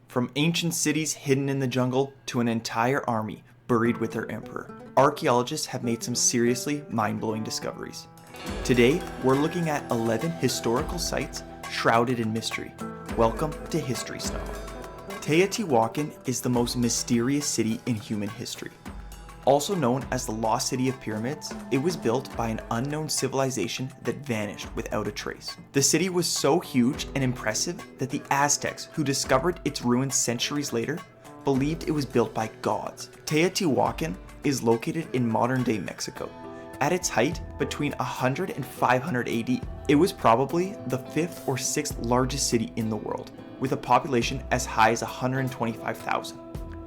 From ancient cities hidden in the jungle to an entire army buried with their emperor, archaeologists have made some seriously mind-blowing discoveries. Today, we're looking at 11 historical sites shrouded in mystery. Welcome to History Snob. Teotihuacan is the most mysterious city in human history. Also known as the Lost City of Pyramids, it was built by an unknown civilization that vanished without a trace. The city was so huge and impressive that the Aztecs, who discovered its ruins centuries later, believed it was built by gods. Teotihuacan is located in modern-day Mexico. At its height, between 100 and 500 AD, it was probably the 5th or 6th largest city in the world, with a population as high as 125,000.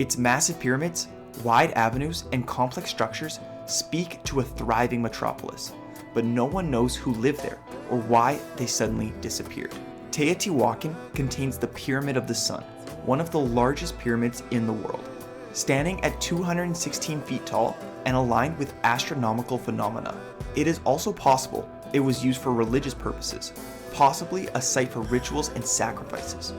Its massive pyramids, wide avenues, and complex structures speak to a thriving metropolis, but no one knows who lived there or why they suddenly disappeared. Teotihuacan contains the Pyramid of the Sun, one of the largest pyramids in the world. Standing at 216 feet tall and aligned with astronomical phenomena, it is also possible it was used for religious purposes, possibly a site for rituals and sacrifices.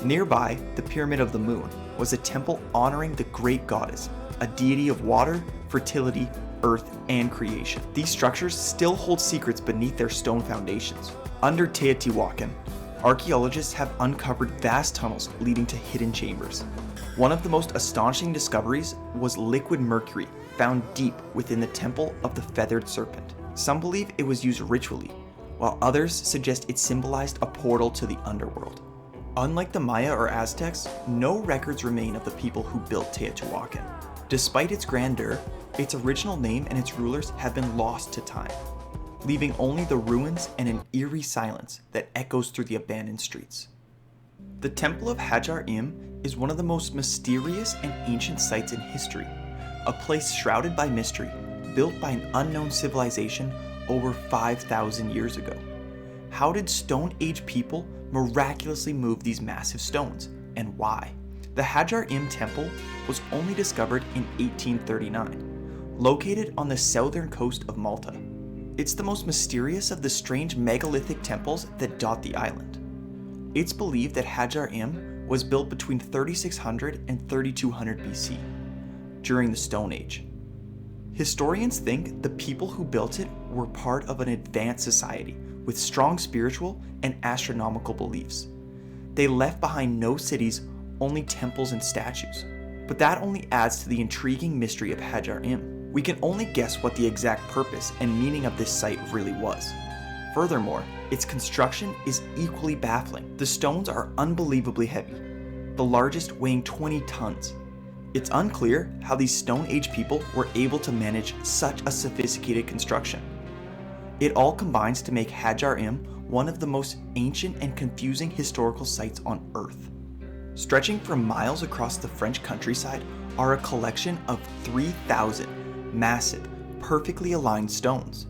Nearby, the Pyramid of the Moon was a temple honoring the great goddess, a deity of water, fertility, earth, and creation. These structures still hold secrets beneath their stone foundations. Under Teotihuacan, archaeologists have uncovered vast tunnels leading to hidden chambers. One of the most astonishing discoveries was liquid mercury found deep within the Temple of the Feathered Serpent. Some believe it was used ritually, while others suggest it symbolized a portal to the underworld. Unlike the Maya or Aztecs, no records remain of the people who built Teotihuacan. Despite its grandeur, its original name and its rulers have been lost to time, leaving only the ruins and an eerie silence that echoes through the abandoned streets. The Temple of Hagar Qim is one of the most mysterious and ancient sites in history, a place shrouded by mystery, built by an unknown civilization over 5,000 years ago. How did Stone Age people miraculously move these massive stones, and why? The Hagar Qim Temple was only discovered in 1839, located on the southern coast of Malta. It's the most mysterious of the strange megalithic temples that dot the island. It's believed that Hagar Qim was built between 3600 and 3200 BC, during the Stone Age. Historians think the people who built it were part of an advanced society with strong spiritual and astronomical beliefs. They left behind no cities, only temples and statues. But that only adds to the intriguing mystery of Hagar Qim. We can only guess what the exact purpose and meaning of this site really was. Furthermore, its construction is equally baffling. The stones are unbelievably heavy, the largest weighing 20 tons. It's unclear how these Stone Age people were able to manage such a sophisticated construction. It all combines to make Hagar Qim one of the most ancient and confusing historical sites on Earth. Stretching for miles across the French countryside are a collection of 3,000 massive, perfectly aligned stones.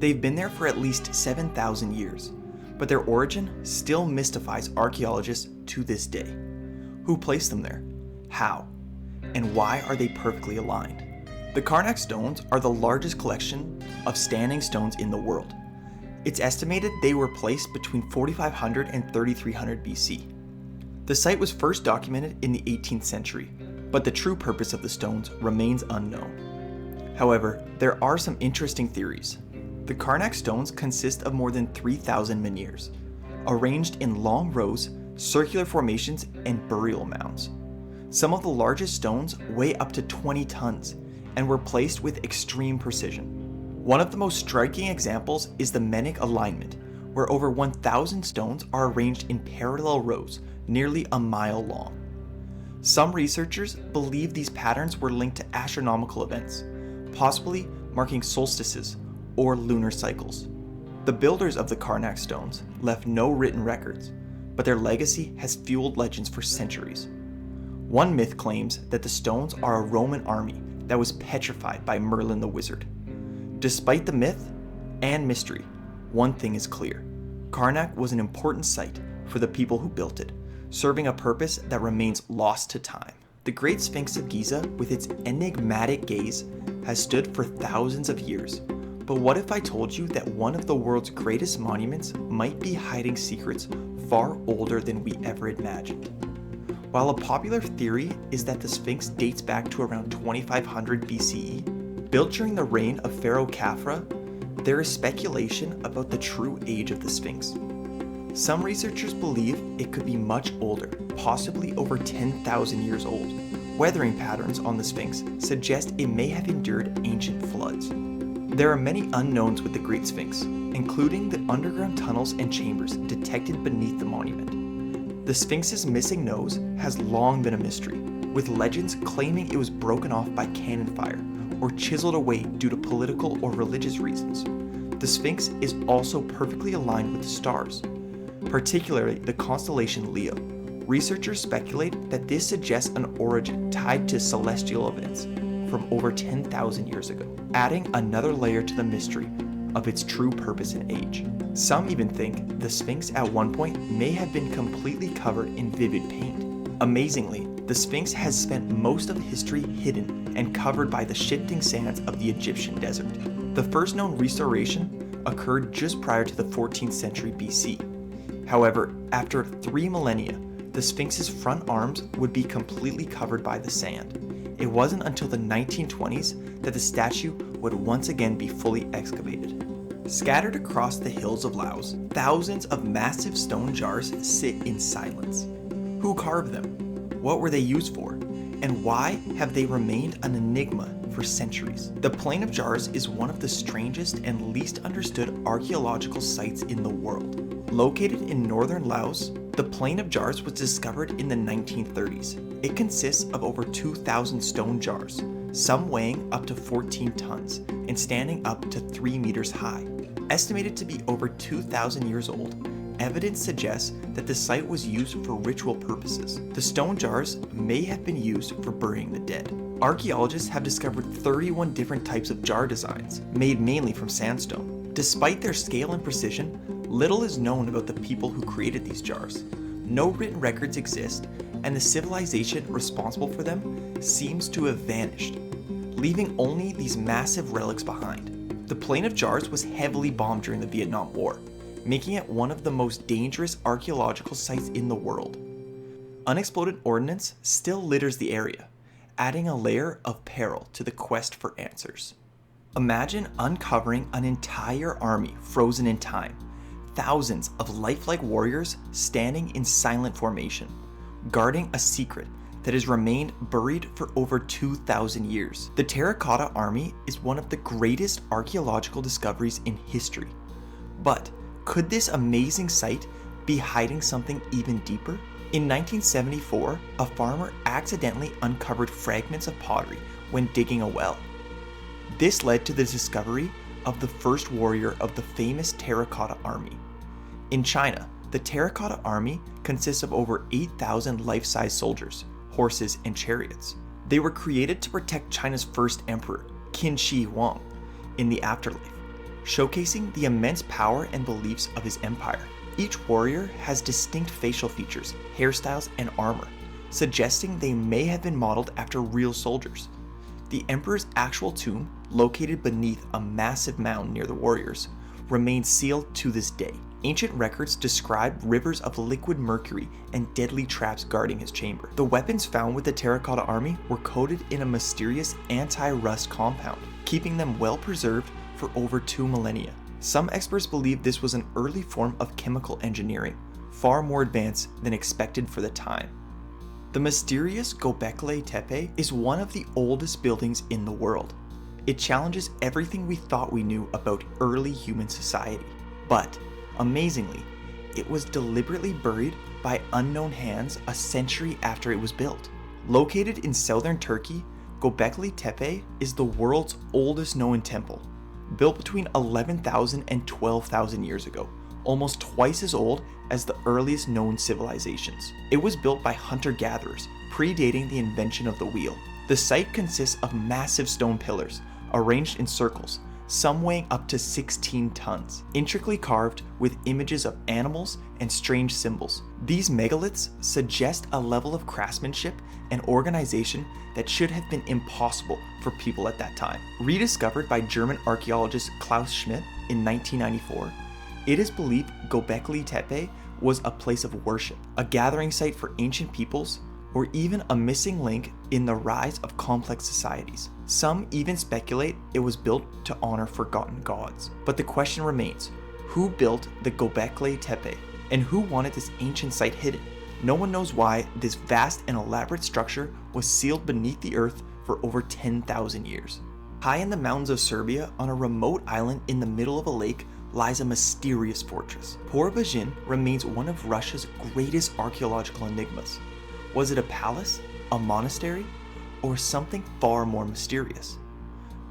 They've been there for at least 7,000 years, but their origin still mystifies archaeologists to this day. Who placed them there? How? And why are they perfectly aligned? The Carnac Stones are the largest collection of standing stones in the world. It's estimated they were placed between 4500 and 3300 BC. The site was first documented in the 18th century, but the true purpose of the stones remains unknown. However, there are some interesting theories. The Carnac Stones consist of more than 3,000 menhirs, arranged in long rows, circular formations, and burial mounds. Some of the largest stones weigh up to 20 tons and were placed with extreme precision. One of the most striking examples is the Menic alignment, where over 1,000 stones are arranged in parallel rows, nearly a mile long. Some researchers believe these patterns were linked to astronomical events, possibly marking solstices or lunar cycles. The builders of the Carnac Stones left no written records, but their legacy has fueled legends for centuries. One myth claims that the stones are a Roman army that was petrified by Merlin the Wizard. Despite the myth and mystery, one thing is clear. Carnac was an important site for the people who built it, serving a purpose that remains lost to time. The Great Sphinx of Giza, with its enigmatic gaze, has stood for thousands of years. But what if I told you that one of the world's greatest monuments might be hiding secrets far older than we ever imagined? While a popular theory is that the Sphinx dates back to around 2500 BCE, built during the reign of Pharaoh Khafra, there is speculation about the true age of the Sphinx. Some researchers believe it could be much older, possibly over 10,000 years old. Weathering patterns on the Sphinx suggest it may have endured ancient floods. There are many unknowns with the Great Sphinx, including the underground tunnels and chambers detected beneath the monument. The Sphinx's missing nose has long been a mystery, with legends claiming it was broken off by cannon fire or chiseled away due to political or religious reasons. The Sphinx is also perfectly aligned with the stars, particularly the constellation Leo. Researchers speculate that this suggests an origin tied to celestial events from over 10,000 years ago, adding another layer to the mystery of its true purpose and age. Some even think the Sphinx at one point may have been completely covered in vivid paint. Amazingly, the Sphinx has spent most of history hidden and covered by the shifting sands of the Egyptian desert. The first known restoration occurred just prior to the 14th century BC. However, after 3 millennia, the Sphinx's front arms would be completely covered by the sand. It wasn't until the 1920s that the statue would once again be fully excavated. Scattered across the hills of Laos, thousands of massive stone jars sit in silence. Who carved them? What were they used for? And why have they remained an enigma for centuries? The Plain of Jars is one of the strangest and least understood archaeological sites in the world. Located in northern Laos, the Plain of Jars was discovered in the 1930s. It consists of over 2,000 stone jars, some weighing up to 14 tons and standing up to 3 meters high. Estimated to be over 2,000 years old, evidence suggests that the site was used for ritual purposes. The stone jars may have been used for burying the dead. Archaeologists have discovered 31 different types of jar designs, made mainly from sandstone. Despite their scale and precision, little is known about the people who created these jars. No written records exist, and the civilization responsible for them seems to have vanished, leaving only these massive relics behind. The Plain of Jars was heavily bombed during the Vietnam War, making it one of the most dangerous archaeological sites in the world. Unexploded ordnance still litters the area, adding a layer of peril to the quest for answers. Imagine uncovering an entire army frozen in time, thousands of lifelike warriors standing in silent formation, guarding a secret that has remained buried for over 2,000 years. The Terracotta Army is one of the greatest archaeological discoveries in history. But could this amazing site be hiding something even deeper? In 1974, a farmer accidentally uncovered fragments of pottery when digging a well. This led to the discovery of the first warrior of the famous Terracotta Army. In China, the Terracotta Army consists of over 8,000 life-size soldiers, horses, and chariots. They were created to protect China's first emperor, Qin Shi Huang, in the afterlife, showcasing the immense power and beliefs of his empire. Each warrior has distinct facial features, hairstyles, and armor, suggesting they may have been modeled after real soldiers. The emperor's actual tomb, located beneath a massive mound near the warriors, remains sealed to this day. Ancient records describe rivers of liquid mercury and deadly traps guarding his chamber. The weapons found with the Terracotta Army were coated in a mysterious anti-rust compound, keeping them well preserved for over 2 millennia. Some experts believe this was an early form of chemical engineering, far more advanced than expected for the time. The mysterious Gobekli Tepe is one of the oldest buildings in the world. It challenges everything we thought we knew about early human society. But, amazingly, it was deliberately buried by unknown hands a century after it was built. Located in southern Turkey, Gobekli Tepe is the world's oldest known temple, built between 11,000 and 12,000 years ago, almost twice as old as the earliest known civilizations. It was built by hunter-gatherers, predating the invention of the wheel. The site consists of massive stone pillars, arranged in circles, some weighing up to 16 tons, intricately carved with images of animals and strange symbols. These megaliths suggest a level of craftsmanship and organization that should have been impossible for people at that time. Rediscovered by German archaeologist Klaus Schmidt in 1994, it is believed Gobekli Tepe was a place of worship, a gathering site for ancient peoples or even a missing link in the rise of complex societies. Some even speculate it was built to honor forgotten gods. But the question remains, who built the Gobekli Tepe? And who wanted this ancient site hidden? No one knows why this vast and elaborate structure was sealed beneath the earth for over 10,000 years. High in the mountains of Serbia, on a remote island in the middle of a lake, lies a mysterious fortress. Por-Bajin remains one of Russia's greatest archaeological enigmas. Was it a palace, a monastery, or something far more mysterious?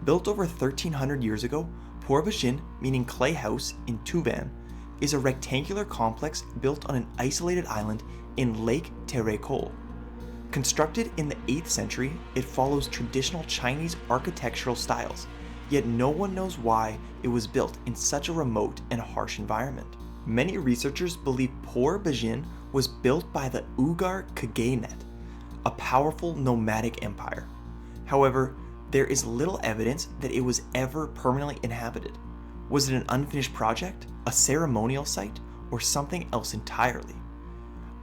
Built over 1,300 years ago, Por-Bajin, meaning clay house in Tuvan, is a rectangular complex built on an isolated island in Lake Terracotta. Constructed in the 8th century, it follows traditional Chinese architectural styles, yet no one knows why it was built in such a remote and harsh environment. Many researchers believe Por-Bajin was built by the Hagar Qim, a powerful nomadic empire. However, there is little evidence that it was ever permanently inhabited. Was it an unfinished project, a ceremonial site, or something else entirely?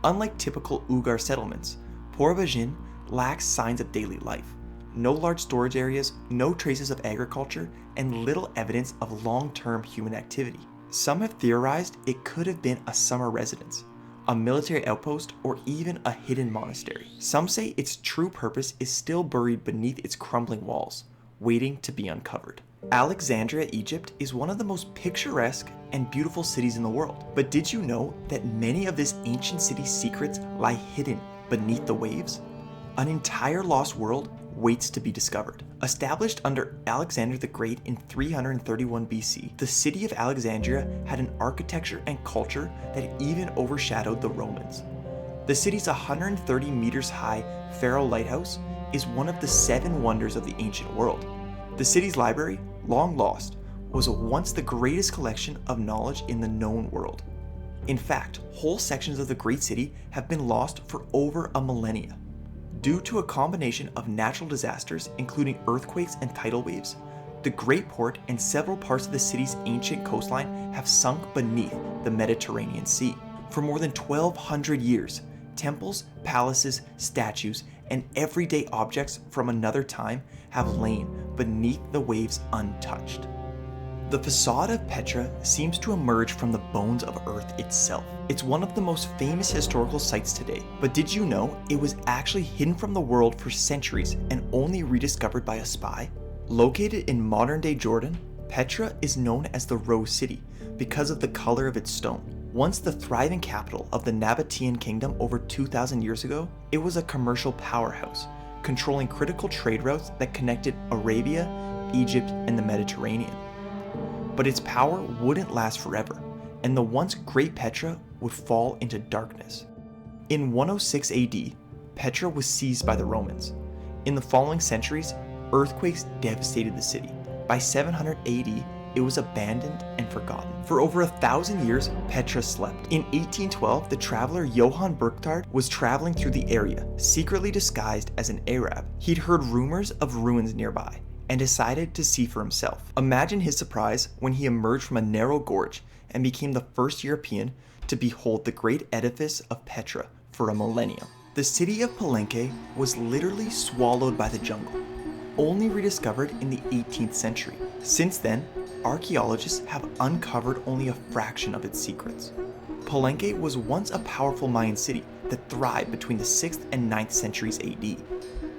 Unlike typical Hagar settlements, Por-Bajin lacks signs of daily life. No large storage areas, no traces of agriculture, and little evidence of long-term human activity. Some have theorized it could have been a summer residence, a military outpost, or even a hidden monastery. Some say its true purpose is still buried beneath its crumbling walls, waiting to be uncovered. Alexandria, Egypt is one of the most picturesque and beautiful cities in the world. But did you know that many of this ancient city's secrets lie hidden beneath the waves? An entire lost world waits to be discovered. Established under Alexander the Great in 331 BC, the city of Alexandria had an architecture and culture that even overshadowed the Romans. The city's 130 meters high Pharaoh Lighthouse is one of the 7 wonders of the ancient world. The city's library, long lost, was once the greatest collection of knowledge in the known world. In fact, whole sections of the great city have been lost for over a millennia. Due to a combination of natural disasters, including earthquakes and tidal waves, the Great Port and several parts of the city's ancient coastline have sunk beneath the Mediterranean Sea. For more than 1,200 years, temples, palaces, statues, and everyday objects from another time have lain beneath the waves untouched. The facade of Petra seems to emerge from the bones of Earth itself. It's one of the most famous historical sites today, but did you know it was actually hidden from the world for centuries and only rediscovered by a spy? Located in modern-day Jordan, Petra is known as the Rose City because of the color of its stone. Once the thriving capital of the Nabatean kingdom over 2,000 years ago, it was a commercial powerhouse, controlling critical trade routes that connected Arabia, Egypt, and the Mediterranean. But its power wouldn't last forever, and the once great Petra would fall into darkness. In 106 AD, Petra was seized by the Romans. In the following centuries, earthquakes devastated the city. By 700 AD, it was abandoned and forgotten. For over 1,000 years, Petra slept. In 1812, the traveler Johann Burchtard was traveling through the area, secretly disguised as an Arab. He'd heard rumors of ruins nearby and decided to see for himself. Imagine his surprise when he emerged from a narrow gorge and became the first European to behold the great edifice of Petra for a millennium. The city of Palenque was literally swallowed by the jungle, only rediscovered in the 18th century. Since then, archaeologists have uncovered only a fraction of its secrets. Palenque was once a powerful Mayan city that thrived between the 6th and 9th centuries AD.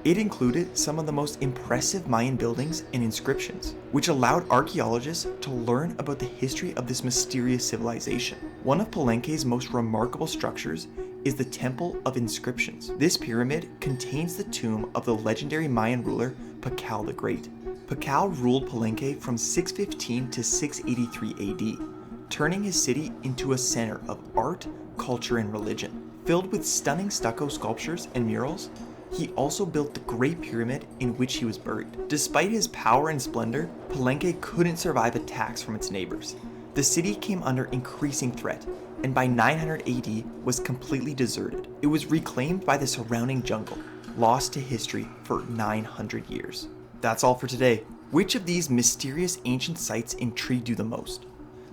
It included some of the most impressive Mayan buildings and inscriptions, which allowed archaeologists to learn about the history of this mysterious civilization. One of Palenque's most remarkable structures is the Temple of Inscriptions. This pyramid contains the tomb of the legendary Mayan ruler Pakal the Great. Pakal ruled Palenque from 615 to 683 AD, turning his city into a center of art, culture, and religion. Filled with stunning stucco sculptures and murals, he also built the Great Pyramid in which he was buried. Despite his power and splendor, Palenque couldn't survive attacks from its neighbors. The city came under increasing threat, and by 900 AD was completely deserted. It was reclaimed by the surrounding jungle, lost to history for 900 years. That's all for today. Which of these mysterious ancient sites intrigued you the most?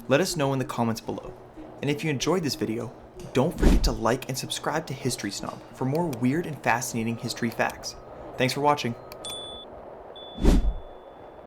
Let us know in the comments below. And if you enjoyed this video, Don't forget to like and subscribe to History Snob for more weird and fascinating history facts. Thanks for watching.